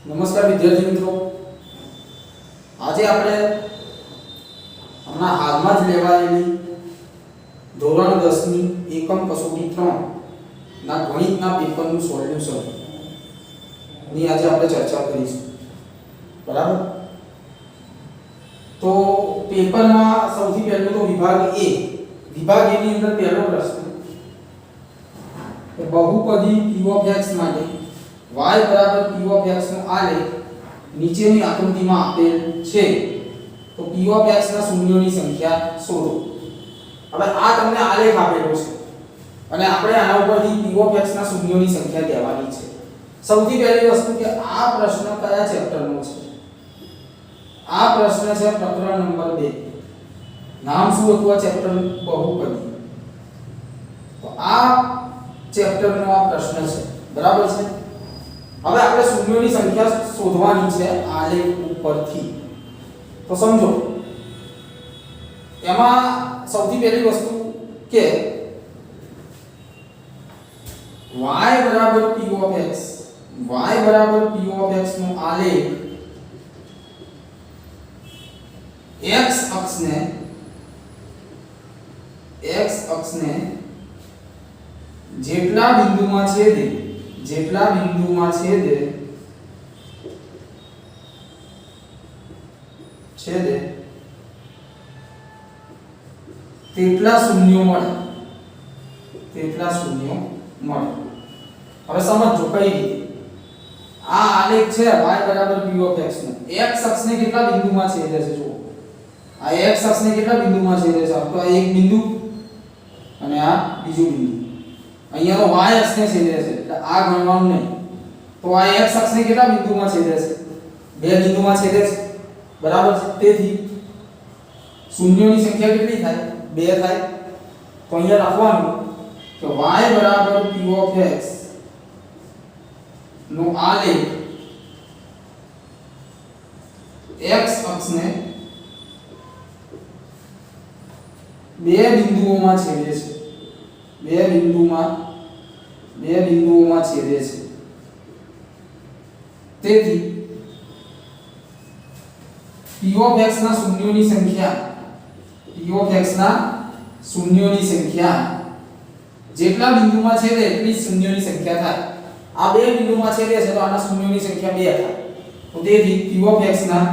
નમસ્કાર વિદ્યાર્થી મિત્રો, આજે આપણે હમણાં હાલમાં જ લેવાયેલી ધોરણ 10 ની એકમ કસોટી 3 ના ગણિતના પેપરનું સોલ્યુશન ની આજે આપણે ચર્ચા કરીશું. બરાબર? તો પેપરમાં સૌથી પહેલું તો વિભાગ A ની અંદર પહેલો પ્રશ્ન કે બહુપદી p of x માટે y બરાબર p of x નો આલેખ નીચેની આકૃતિમાં આપેલ છે, તો p of x ના શૂન્યોની સંખ્યા શોધો. હવે આ તમને આલેખ આપેલો છે અને આપણે આના ઉપરથી p of x ના શૂન્યોની સંખ્યા કહેવાની છે. સૌથી પહેલી વસ્તુ કે આ પ્રશ્ન કયા ચેપ્ટરનો છે? આ પ્રશ્ન છે પ્રકરણ નંબર 2. નામ શું હતું આ ચેપ્ટર? બહુપદી. તો આ ચેપ્ટરનો આ પ્રશ્ન છે. બરાબર છે? હવે આપણે શૂન્યોની સંખ્યા શોધવાની છે આલેખ ઉપરથી. તો સમજો, એમાં સૌથી પહેલી વસ્તુ કે y બરાબર p of x નો આલેખ x અક્ષને જેટલા બિંદુમાં છેદે તેટલા શૂન્યો મળે. હવે સમજો કઈ રીતે આ આલેખ છે y બરાબર p of x no. x અક્ષને કેટલા બિંદુમાં છેદે છે? જુઓ, આ x અક્ષને કેટલા બિંદુમાં છેદે છે? તો આ એક બિંદુ અને આ બીજું બિંદુ. અહીંયા તો y અક્ષને છેદે છે એટલે આ ગણવાનું નહીં. તો આ x અક્ષને કેટલા બિંદુમાં છેદે છે? બે બિંદુમાં છેદે છે. બરાબર છે? તેથી શૂન્યોની સંખ્યા કેટલી થાય? 2 થાય. તો અહીંયા લખવાનું કે y બરાબર p of x નો આલેખ x અક્ષને બે બિંદુઓમાં છેદે છે. બે બિંદુઓમાં છેદે છે. તેથી p of x ના શૂન્યોની સંખ્યા જેટલા બિંદુમાં છેદે એટલી શૂન્યોની સંખ્યા થાય. આ બે બિંદુમાં છેદે છે તો આના શૂન્યોની સંખ્યા 2 થાય. તો તેથી p of x ના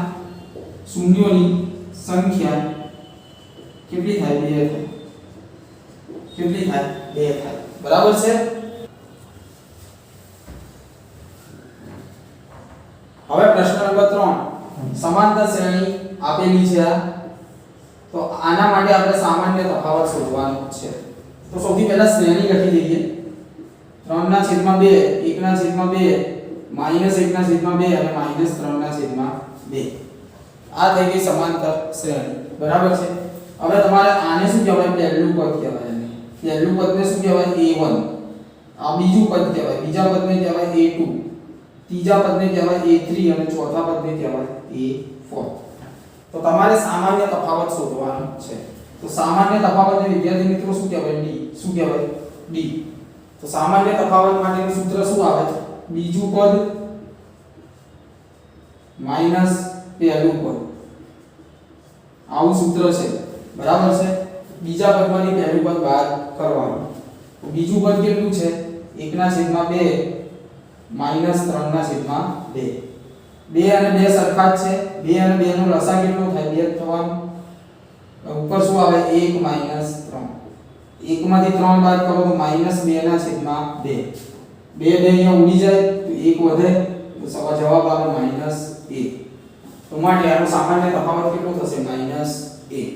શૂન્યોની સંખ્યા કેટલી થાય? 2 થાય. કેટલી થાય? 2 થાય. બરાબર છે? હવે પ્રશ્ન નંબર 3, સમાંતર શ્રેણી આપેલી છે. તો આના માટે આપણે સામાન્ય તફાવત શોધવાનો છે. તો સૌથી પહેલા શ્રેણી લખી દઈએ. 3/2, 1/2, -1/2 અને -3/2. આ થઈ ગઈ સમાંતર શ્રેણી. બરાબર છે? હવે તમારે આને શું કહેવાય? પહેલું પદ કહેવાય. પહેલું પદને શું કહેવાય? a1. આ બીજું પદ કહેવાય. બીજા પદને કહેવાય a2. ત્રીજા પદને કહેવાય a3 અને ચોથા પદને કહેવાય a4. તો તમારે સામાન્ય તફાવત શોધવાનો છે. તો સામાન્ય તફાવતને વિદ્યાર્થી મિત્રો શું કહેવાય? d. તો સામાન્ય તફાવત માટેનું સૂત્ર શું આવે? બીજું પદ માઈનસ પહેલું પદ. આવું સૂત્ર છે. બરાબર છે? બીજા પદમાંથી પહેલું પદ બાદ કરવાનું. તો બીજું પદ કેટલું છે? 1/2 -3/2. 2 અને 2 સરખા જ છે. 2 અને 2 નો લસા કેટલો થાય? 2 થવાનું. ઉપર શું આવે? 1 - 3. 1 માંથી 3 બાદ કરો તો -2/2. 2 અહીંયા ઉડી જાય તો 1 વધે તો જવાબ આવે -1. તો માટે આનો સામાન્ય તફાવત કેટલો થશે? -1.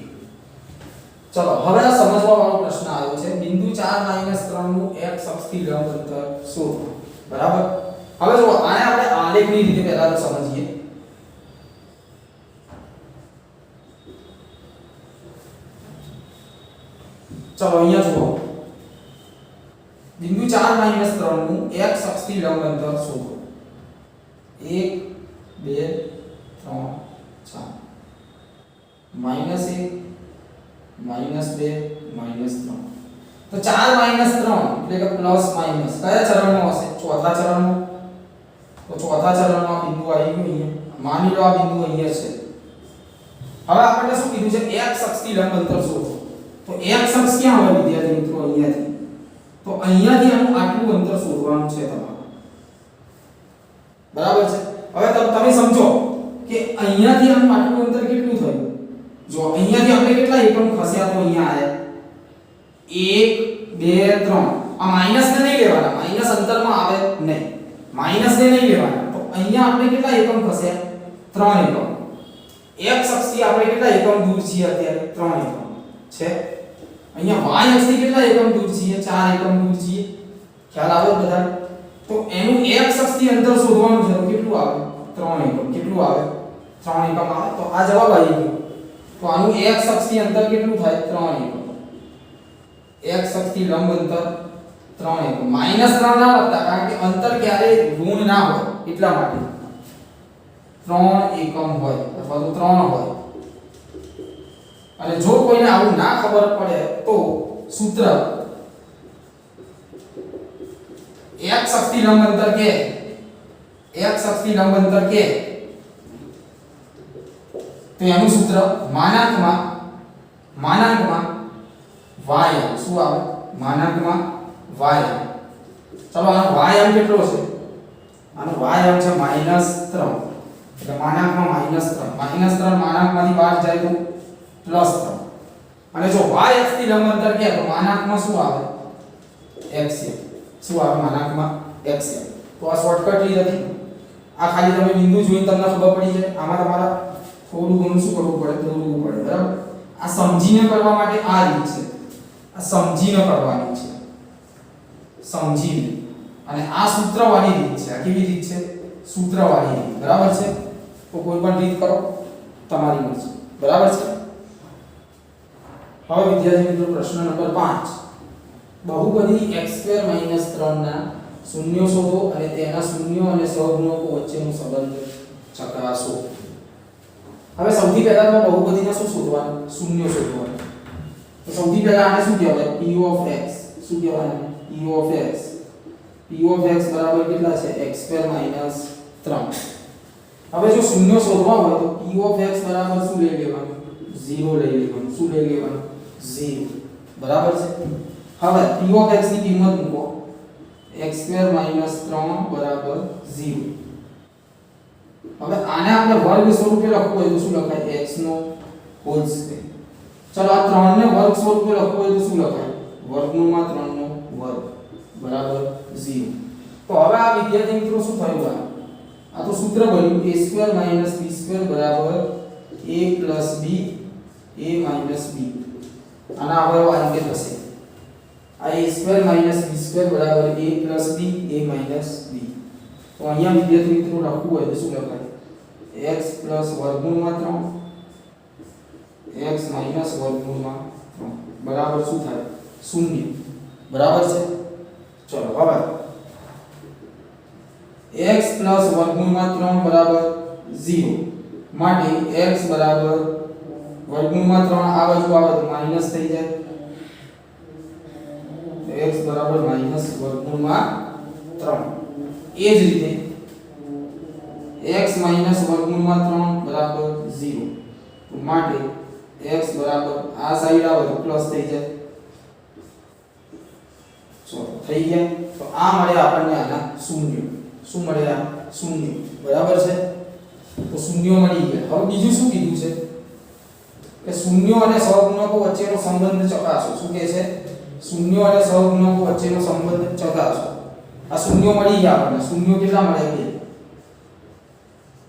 ચલો, હવે આ સમજવા વાળો પ્રશ્ન આવ્યો છે. બિંદુ 4 - 3 નું x અક્ષથી લંબ અંતર શોધો. બરાબર? હવે જો આને આપણે આલેખની રીતે પહેલા તો સમજીએ. ચલો અહીંયા જુઓ, બિંદુ 4 - 3 નું x અક્ષથી લંબ અંતર શોધો. 1 2 3 4 -1 -2 -3. તો 4 - 3 એટલે કે પ્લસ માઈનસ કયા ચરણમાં હશે? ચોથા ચરણમાં. તો તો ચોથા ચરણમાં બિંદુ આવી ગયું અહીંયા, માની લો આ બિંદુ અહીંયા છે। હવે આપણે શું કીધું છે, x અક્ષથી લંબ અંતર શોધો। તો x અક્ષ ક્યાં હોય વિદ્યાર્થી મિત્રો, અહીંયાથી, તો અહીંયાથી આનું આટલું અંતર શોધવાનું છે તમારે, બરાબર છે। હવે તમે સમજો કે અહીંયાથી આનું આટલું અંતર કેટલું થયું, જો અહીંયાથી આપણે કેટલા એકમ ખસ્યા તો અહીંયા આયા 1 2 3, આ માઈનસ ને નહીં લેવાના, માઈનસ અંતરમાં આવે નહીં, માઈનસ ને નહીં લેવાના, તો અહીંયા આપણે કેટલા એકમ ખસ્યા 3 એકમ, x અક્ષથી આપણે કેટલા એકમ દૂર છીએ અત્યારે 3 એકમ છે, અહીંયા y અક્ષથી કેટલા એકમ દૂર છીએ 4 એકમ દૂર છીએ, ખ્યાલ આવે બધા, તો એનું x અક્ષથી અંતર શોધવાનું છે, તો કેટલું આવે 3 એકમ, કેટલું આવે 3 એકમ આવે, તો આ જવાબ આવી ગયો। તો આનું x અક્ષથી અંતર કેટલું થાય 3 એકમ, x અક્ષથી લંબ અંતર 3 એકમ, -3 ના લખતા કારણ કે અંતર ક્યારે ઋણ ના હોય એટલા માટે 3 એકમ હોય અથવા તો 3 હોય। અને જો કોઈને આવું ના ખબર પડે તો સૂત્ર x અક્ષથી લંબ અંતર કે, x અક્ષથી લંબ અંતર કે, તો એનું સૂત્ર માનાંકમાં y, શું આવે માનાંકમાં y। ચલો આનો y આમ કેટલો છે, આનો y આમ છે -3, એટલે માનાંકમાં -3 માનાંકમાંથી બહાર જાય તો +3, અને જો y અક્ષથી લંબ અંતર કે તો માનાંકમાં શું આવે x, શું આવે માનાંકમાં x। તો આ શોર્ટકટ રીત હતી, આ ખાલી તમે બિંદુ જોઈને તમને ખબર પડી જાય, આમાં તમારે થોડું ઘણું શું કરવું પડે, દોરવું પડે, બરાબર। આ સમજીને કરવા માટે આ રીત છે, આ સમજીને કરવાની છે, સમજીને, અને આ સૂત્રવાળી રીત છે, આ કેવી રીત છે સૂત્રવાળી રીત, બરાબર છે। તો કોઈ પણ રીત કરો તમારી મરજી, બરાબર છે। હવે વિદ્યાર્થી મિત્રો પ્રશ્ન નંબર 5, બહુપદી x2 3 ના શૂન્યો શોધો અને તેના શૂન્યો અને સહગુણકો વચ્ચેનો સંબંધ ચકાસો। હવે સૌથી પહેલા તો બહુપદીને શું શોધવાનું, શૂન્યો શોધવાનું। તો સૌથી પહેલા આને શું કહેવાય, p of x, શું કહેવાય p of x, બરાબર કેટલા છે x2 3। હવે જો શૂન્યો શોધવા હોય તો p of x બરાબર શું લઈ લેવાનું, 0 લઈ લેવાનું, શું લઈ લેવાનું 0, બરાબર છે। હવે p of x ની કિંમત મૂકો, x2 3 બરાબર 0। હવે આને આપણે વર્ગ સ્વરૂપે લખવું હોય તો શું લખાય, x નો હોલ સ્ક્વેર। ચલો આ 3 ને વર્ગ સ્વરૂપે લખવું હોય તો શું લખાય, વર્ગમૂળમાં 3 નો વર્ગ બરાબર 0। તો હવે આ વિદ્યાર્થી મિત્રો શું થયું, આ તો સૂત્ર બન્યું a2 b2 બરાબર a plus b, a minus b, આના અવયવ આ રીતે થશે, આ a2 b2 બરાબર a plus b, a minus b। તો અહીંયા વિદ્યાર્થી મિત્રો લખવું હોય તો શું લખાય, x plus વર્ગમૂળમાં 3 x minus વર્ગમૂળમાં 3 બરાબર શું થાય 0, બરાબર છે। ચલો હવે x plus વર્ગમૂળમાં 3 બરાબર 0 માટે x બરાબર વર્ગમૂળમાં 3 આ બાજુ આવે તો માઈનસ થઈ જાય, તો x બરાબર માઈનસ વર્ગમૂળમાં 3। એ જ રીતે x માઈનસ વર્ગમૂળમાં 3 બરાબર 0, તો માટે x બરાબર આ સાઈડ આવે તો પ્લસ થઈ જાય, ચલો થઈ ગયા। તો આ મળે આપણને આના શૂન્ય, શું મળ્યા શૂન્ય, બરાબર છે। તો શૂન્યો મળી ગયા। હવે બીજું શું કીધું છે કે શૂન્યો અને સહગુણકો વચ્ચેનો સંબંધ ચકાસો, શું કહે છે, શૂન્યો અને સહગુણકો વચ્ચેનો સંબંધ ચકાસો। આ શૂન્યો મળી ગયા આપણને, શૂન્યો કેટલા મળ્યા 2,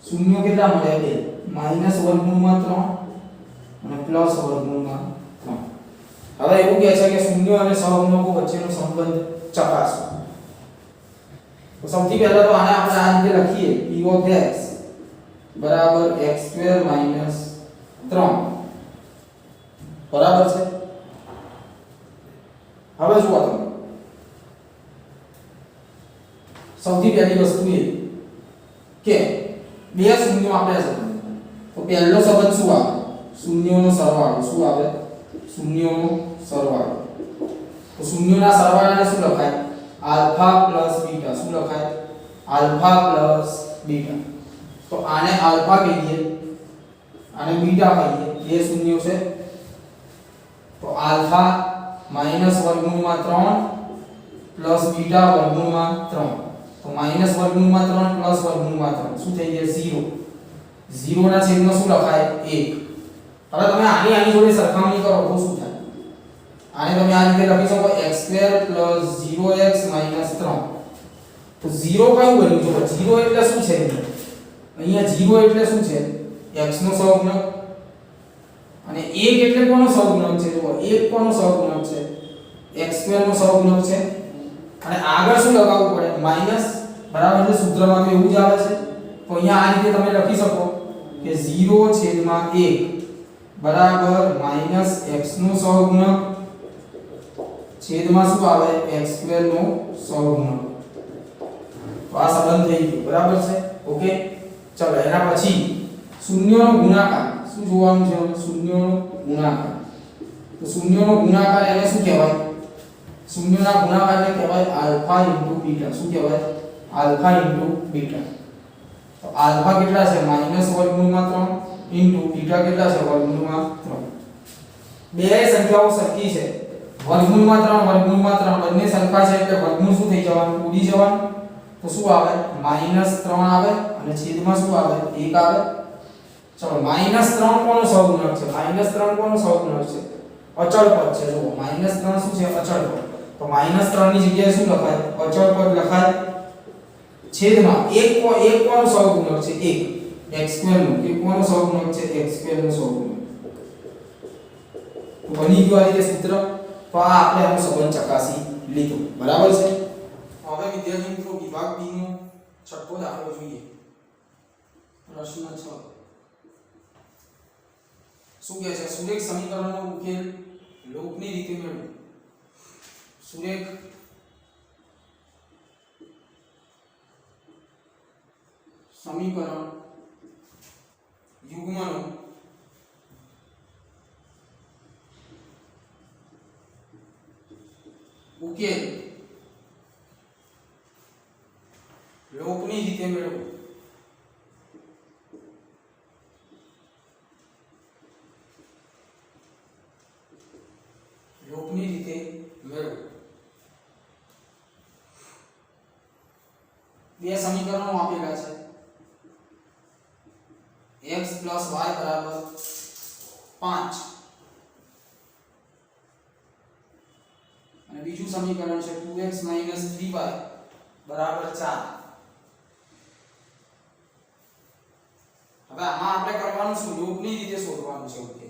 શૂન્યો કેટલા મળ્યા 2, માઈનસ વર્ગમૂળમાં 3 અને પ્લસ વર્ગમૂળમાં 3। હવે એવું કહે છે કે શૂન્યો અને સહગુણકો વચ્ચેનો સંબંધ ચકાસો। તો સૌથી પહેલા તો આને આપણે આ રીતે લખીએ, p of x બરાબર x2 3 બરાબર છે। હવે જુઓ તમે, સૌથી પહેલી વસ્તુ એ કે બે શૂન્યો આપ્યા છે, તો પહેલો સંબંધ શું આવે, શૂન્યોનો સરવાળો, શું આવે શૂન્યોનો સરવાળો। તો શૂન્યોના સરવાળાને શું લખાય, આલ્ફા પ્લસ બીટા, શું લખાય अल्फा प्लस बीटा। तो आने अल्फा कहिए, आने बीटा कहिए, ये शून्यों से तो अल्फा माइनस वर्गमूळમાં 3 प्लस बीटा वर्गमूळમાં 3 तो माइनस वर्गमूळમાં 3 प्लस वर्गमूळમાં 3 શું થઈ ગયું 0 0 ના છેદમાં શું લખાય 1। હવે તમે આની જોડે સરખામણી કરો તો શું થાય? આને તમે આ રીતે લખી શકો x2 0x 3 તો 0 કયું બન્યું જો 0 એટલે શું છે? અહીંયા 0 એટલે શું છે? x નો સહગુણક અને 1 એટલે કોનો સહગુણક છે? જો 1 કોનો સહગુણક છે? x2 નો સહગુણક છે અને આગળ શું લગાવવું પડે? માઈનસ બરાબર છે, સૂત્રમાં તો એવું જ આવે છે। તો અહીંયા આ રીતે તમે લખી શકો કે 0/1 બરાબર માઈનસ x નો સહગુણક છેદમાં શું આવે x2 નો સહગુણક। તો આ સંબંધ થઈ ગયો બરાબર છે ઓકે। ચલો એના પછી શૂન્યનો ગુણાકાર શું જોવાનું છે? શૂન્યનો ગુણાકાર તો શૂન્યનો ગુણાકાર એને શું કહેવાય? શૂન્યના ગુણાકારને કહેવાય આલ્ફા ઇન્ટુ બીટા। શું કહેવાય? Alpha into beta. તો આલ્ફા કેટલા છે? માઈનસ વર્ગમૂળમાં 3 ઇન્ટુ બીટા કેટલા છે? વર્ગમૂળમાં 3। બે સંખ્યાઓ સરખી છે, વર્ગમૂળમાં 3 બંને સરખા છે એટલે વર્ગમૂળ શું થઈ જવાનું? ઉડી જવાનું। તો શું આવે? -3 આવે અને છેદમાં શું આવે? 1 આવે। ચલો -3 કોનો સહગુણક છે? -3 કોનો સહગુણક છે? અચળ પદ છે। જો -3 શું છે? અચળ પદ। તો -3 ની જગ્યાએ શું લખાય? અચળ પદ લખાય છેદમાં 1 કોનો સહગુણક છે? 1 x2 નો। કે કોનો સહગુણક છે? x2 નો સહગુણક। તો બની ગયું આ રીતે સૂત્ર। તો આ આપણે આનો સંબંધ ચકાસી લીધો બરાબર છે। હવે વિદ્યાર્થી મિત્રો વિભાગ B નો છઠ્ઠો દાખલો જોઈએ। પ્રશ્ન 6 શું કહે છે? સુરેખ સમીકરણનો ઉકેલ લોપની રીતે મેળવો। સુરેખ સમીકરણ યુગ્મનો ઉકેલ લોપની રીતે મેળવો। લોપની રીતે મેળવો। બે સમીકરણો આપેલા છે x + y = 5 અને બીજું સમીકરણ છે 2x - 3y = 4। હવે આમાં આપણે કરવાનું શું? લોપની રીતે શોધવાનું છે ઓકે।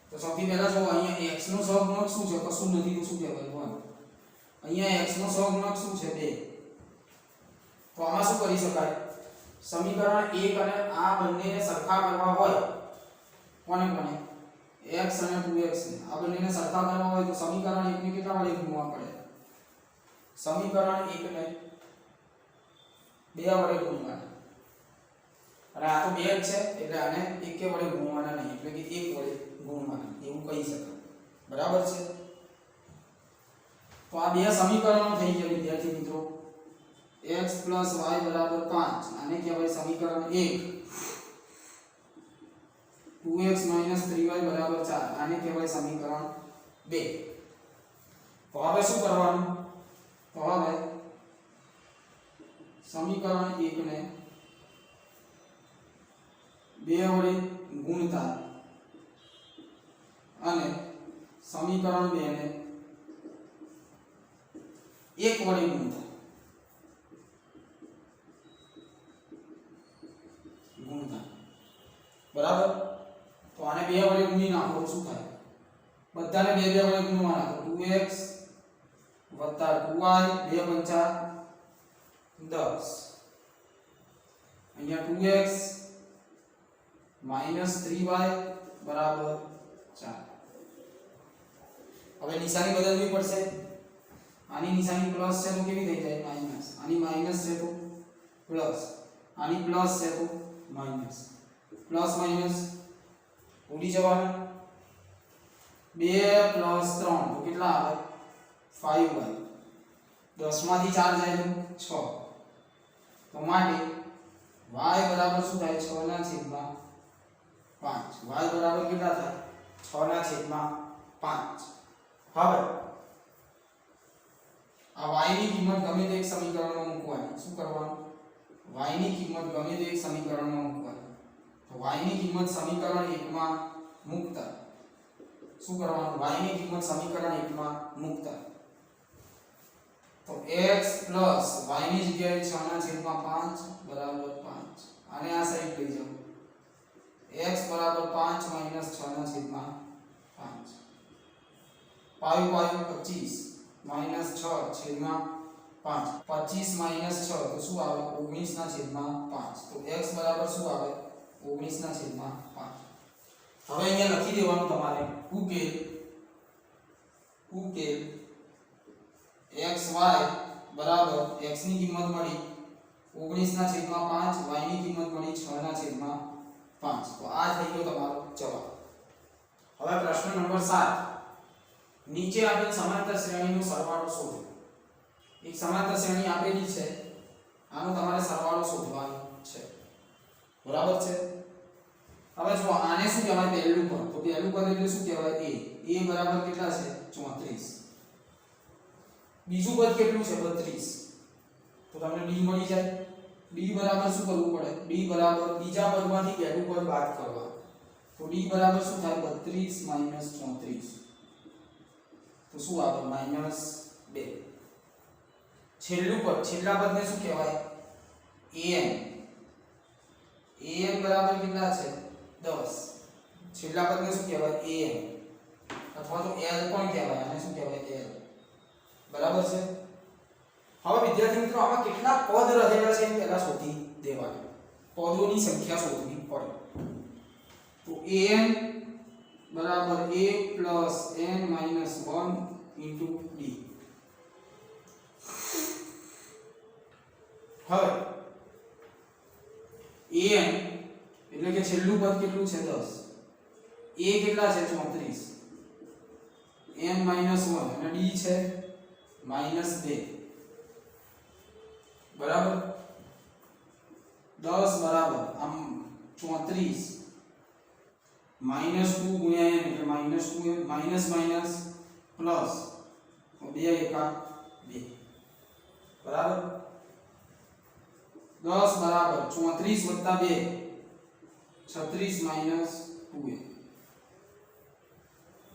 તો સૌથી પહેલા જો અહીંયા x નો સહગુણક શું છે? કશું નથી તો શું કહેવાય? 1। અહીંયા x નો સહગુણક શું છે? 2। તો આમાં શું કરી શકાય? સમીકરણ 1 અને આ બંનેને સરખા કરવા હોય કોને x અને 2x ને આ બંનેને સરખા કરવા હોય તો સમીકરણ 1 ને કેટલા વડે ગુણવા પડે? સમીકરણ 1 ને 2 વડે ગુણવાના અને આ તો 2 જ છે એટલે આને 1 વડે ગુણવાના નહીં એટલે કે 1 વડે ગુણવાના એવું કહી શકાય બરાબર છે। તો આ બે સમીકરણો થઈ ગયા વિદ્યાર્થી મિત્રો। x + y = 5 આને કહેવાય સમીકરણ 1। 2x - 3y = 4 આને કહેવાય સમીકરણ 2। તો હવે શું કરવાનું? તો હવે સમીકરણ 1 ને 2 વડે ગુણતા અને સમીકરણ 2 ને 1 વડે ગુણતા બરાબર। તો આને 2 વડે ગુણી નાખો તો શું થાય? બધાને 2 વડે ગુણવાના તો 2x + 2y 2 × 5 10 અહીંયા 2x - 3y = 4। હવે નિશાની બદલવી પડશે। આની નિશાની પ્લસ છે તો કેવી થઈ જાય? માઈનસ। આની માઈનસ છે તો પ્લસ, આની પ્લસ છે તો માઈનસ। પ્લસ માઈનસ ઉડી જવાનું। 2 + 3 તો કેટલા આવે? 5y 10 માંથી 4 જાય તો 6 તો માટે y બરાબર શું થાય 6 ના છેદમાં 5 y બરાબર કેટલા થાય 6 ના છેદમાં 5 હવે આ y ની કિંમત ગમે તે એક સમીકરણમાં મૂકવાની શું કરવાનું y ની કિંમત ગમે તે એક સમીકરણમાં મૂકવાની તો y ની કિંમત સમીકરણ 1 માં મૂકતા શું કરવાનું y ની કિંમત સમીકરણ 1 માં મૂકતા તો x y ની જગ્યાએ 6 ના છેદમાં 5 બરાબર 5 આને આ સાઈડ લઈ જાઓ x બરાબર 5 માઈનસ 6 ના છેદમાં 5 5 25 માઈનસ 6 છેદમાં 5 25 માઈનસ 6 તો શું આવે 19 ના છેદમાં 5 તો x બરાબર શું આવે 19 ના છેદમાં 5 હવે અહીંયા લખી દેવાનું તમારે ઉકેલ xy બરાબર x ની કિંમત મળી 19 ના છેદમાં 5 y ની કિંમત મળી 6 ના છેદમાં 5 તો આ થઈ ગયો તમારો જવાબ હવે પ્રશ્ન નંબર 7 નીચે આપેલ સમાંતર શ્રેણીનો સરવાળો શોધો એક સમાંતર શ્રેણી આપેલી છે આનો તમારે સરવાળો શોધવાનો છે બરાબર છે હવે જો આને શું કહેવાય પહેલું પદ તો પહેલું પદ એટલે શું કહેવાય a બરાબર કેટલા છે 34 બીજું પદ કેટલું છે 32 તો તમને d મળી જાય d બરાબર શું કરવું પડે d બરાબર બીજા પદમાંથી પહેલું પદ બાદ કરવા તો d બરાબર શું થાય 32 34 તો શું આવે -2 છેલ્લું પદ છેલ્લા પદને શું કહેવાય an બરાબર કેટલા છે 10 છેલ્લા પદને શું કહેવાય an અથવા તો l પણ કહેવાય આને શું કહેવાય l બરાબર છે હવે વિદ્યાર્થી મિત્રો આમાં કેટલા પદ રહેલા છે એ પહેલા શોધી દેવાનું પદોની સંખ્યા શોધવી પડે તો an બરાબર a plus n minus 1 into d હવે an એટલે કે છેલ્લું પદ કેટલું છે 10 a કેટલા છે 34 n minus 1 અને d છે -2 બરાબર 10 બરાબર આમ 34 -2 ગુણ્યા n એટલે -2 માઈનસ માઈનસ પ્લસ તો 2 એકા 2 બરાબર 10 બરાબર 34 વત્તા 2 36 માઈનસ 2a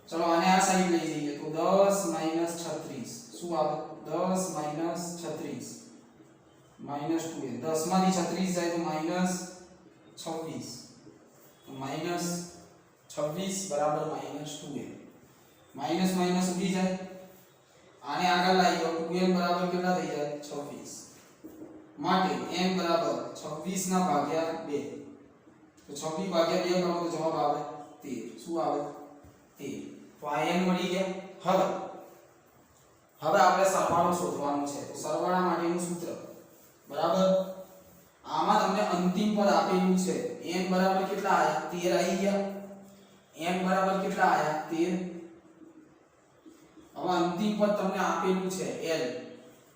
ચલો આને આ સાઈડ લઈ જઈએ તો 10 માઈનસ 36 શું આવે 10 માઈનસ 36 માઈનસ 2a 10 માંથી 36 જાય તો માઈનસ 26 તો માઈનસ 26 બરાબર -2a માઈનસ માઈનસ ઉડી જાય આને આગળ લાવી દો 2n બરાબર કેટલા થઈ જાય 26 માટે n બરાબર 26 ના ભાગ્યા 2 તો 26 ભાગ્યા 2 કરો તો જવાબ આવે 13 શું આવે 13 તો આ n મળી ગયા હવે આપણે સરવાળો શોધવાનો છે તો સરવાળા માટેનું સૂત્ર બરાબર આમાં તમને અંતિમ પદ આપેલું છે n બરાબર કેટલા આયા 13 આવી ગયા n બરાબર કેટલા આયા 13 હવે અંતિમ પદ તમને આપેલું છે l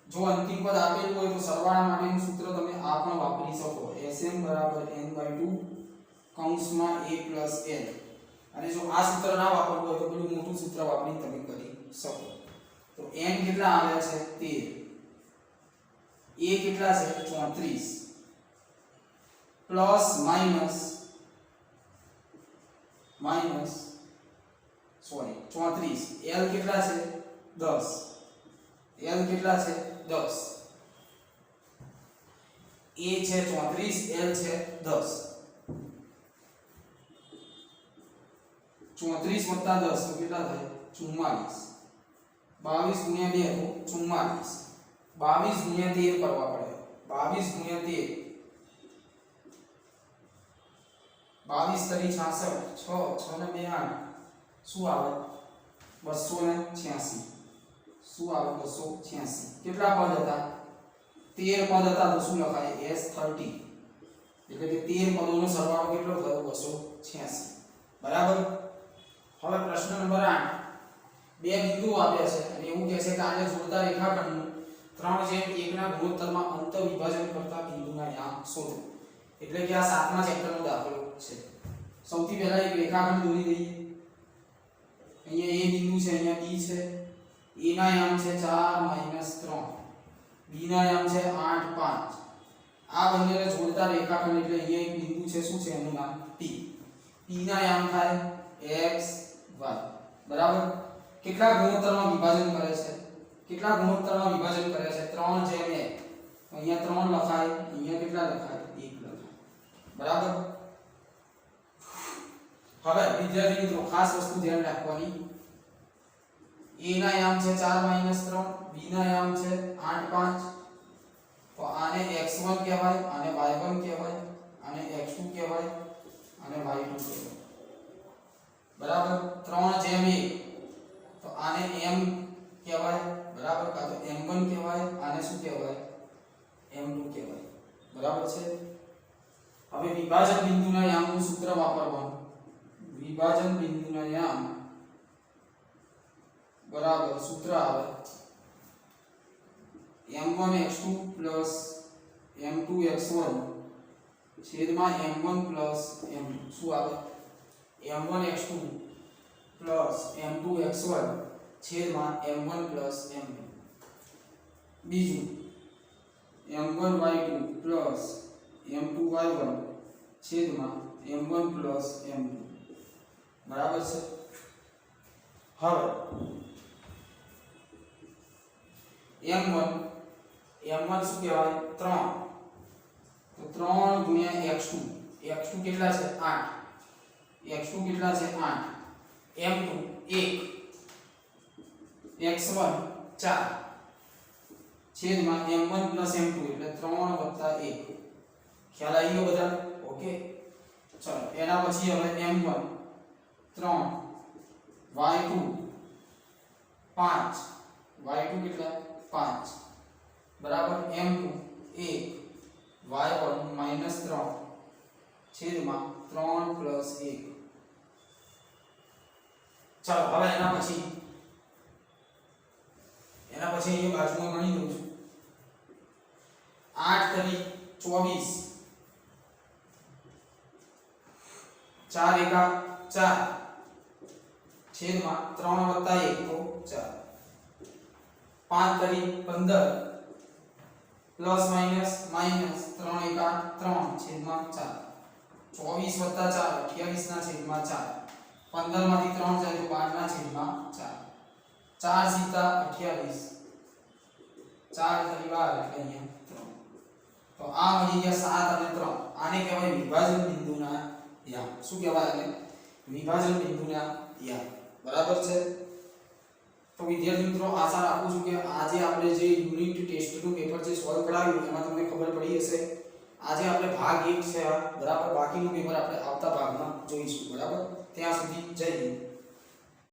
જો અંતિમ પદ આપેલું હોય તો સરવાળા માટેનું સૂત્ર તમે આ પણ વાપરી શકો Sm n/2 કૌંસમાં a l અને જો આ સૂત્ર ના વાપરવું હોય તો પેલું મોટું સૂત્ર વાપરીને તમે કરી શકો તો n કેટલા આવ્યા છે 13 a કેટલા છે 34 પ્લસ માઈનસ 34 l કેટલા છે 10 l કેટલા છે 10 a છે 34 l છે 10 34 વત્તા 10 તો કેટલા થાય 44 22 ગુણ્યા 2 તો 44 22 ગુણ્યા 13 કરવા પડે 22 ગુણ્યા 13 22 તરી 66 6 ને 2 8 શું આવે 286 શું આવે 286 કેટલા પદ હતા 13 પદ હતા તો શું લખાય S30 એટલે કે 13 પદોનો સરવાળો કેટલો થયો 286 બરાબર હવે પ્રશ્ન નંબર 8 બે બિંદુઓ આપ્યા છે અને એવું કહે છે કે આને જોડતા રેખાખંડનું 3:1 ના ગુણોત્તરમાં અંત વિભાજન કરતા બિંદુના યામ શોધો. એટલે કે આ 7મા ચેપ્ટરનો દાખલો છે. સૌથી પહેલા એક રેખાખંડ દોરી દઈએ. અહીંયા A બિંદુ છે, અહીંયા B છે. A ના યામ છે 4 - 3, B ના યામ છે 8 5. આ બંનેને જોડતા રેખાખંડ એટલે અહીંયા એક બિંદુ છે, શું છે એનું નામ P. P ના યામ થાય x y. બરાબર. કેટલા ગુણોત્તરમાં વિભાજન કરે છે? કેટલા ગુણોત્તરમાં વિભાજન કરે છે? 3:1. અહીંયા 3 લખાય, અહીંયા કેટલા લખાય? 1 લખાય. બરાબર. હવે વિદ્યાર્થી મિત્રો ખાસ વસ્તુ ધ્યાન રાખવાની. A ના યામ છે 4 - 3, B ના યામ છે 8 5. તો આને x1 કહેવાય, આને y1 કહેવાય, આને x2 કહેવાય, આને y2 કહેવાય. બરાબર. 3:1. તો આને m કહેવાય, બરાબર, કાં તો m1 કહેવાય, આને શું કહેવાય? m2 કહેવાય. બરાબર છે. હવે વિભાજન બિંદુના યામનું સૂત્ર વાપરવાનું. વિભાજન બિંદુના યામ બરાબર સૂત્ર આવે m1x2 m2x1 છેદમાં m1 m2. શું આવે? m1x2 m2x1 છેદમાં m1 m2. બીજું m1y2 m2y1 છેદમાં m1 m2. બરાબર છે. હવે m1 શું કહેવાય? 3. તો 3 ગુણ્યા x2. x2 કેટલા છે? 8. x2 કેટલા છે? 8. m2 1, x1 4 છેદમાં m1 m2 એટલે 3 + 1. ખ્યાલ આવી ગયો બધા? ઓકે. ચલો એના પછી હવે m1 3, y2 5, y2 કેટલા? 5. બરાબર. m2 1, y1 -3 છેદમાં 3 + 1. ચાલો હવે એના પછી અહીં બાજુમાં ગણી દઉં છું. 8 તરી 24, 4 એકા 4 છેદમાં 3 + 1 તો 4. 5 તરી 15 પ્લસ માઈનસ 3 એકા 3 છેદમાં 4. 24 + 4 28 ના છેદમાં 4. 15 માંથી 3 જાય તો 12 ના છેદમાં 4. 4 સીતા 28, 4 તરી 12 એટલે અહીંયા 3. તો આ મળી ગયા 7 અને 3. આને કહેવાય વિભાજન બિંદુના યામ. શું કહેવાય? એટલે વિભાજન બિંદુના યામ. બરાબર છે. તો વિદ્યાર્થી મિત્રો આશા રાખું છું કે આજે આપણે જે યુનિટ ટેસ્ટનું પેપર જે સોલ્વ કરાવ્યું એમાં તમને ખબર પડી હશે. આજે આપણે ભાગ 1 છે, બરાબર. બાકીનું પેપર આપણે આવતા ભાગમાં જોઈશું. બરાબર. ત્યાં સુધી જય હિન્દ.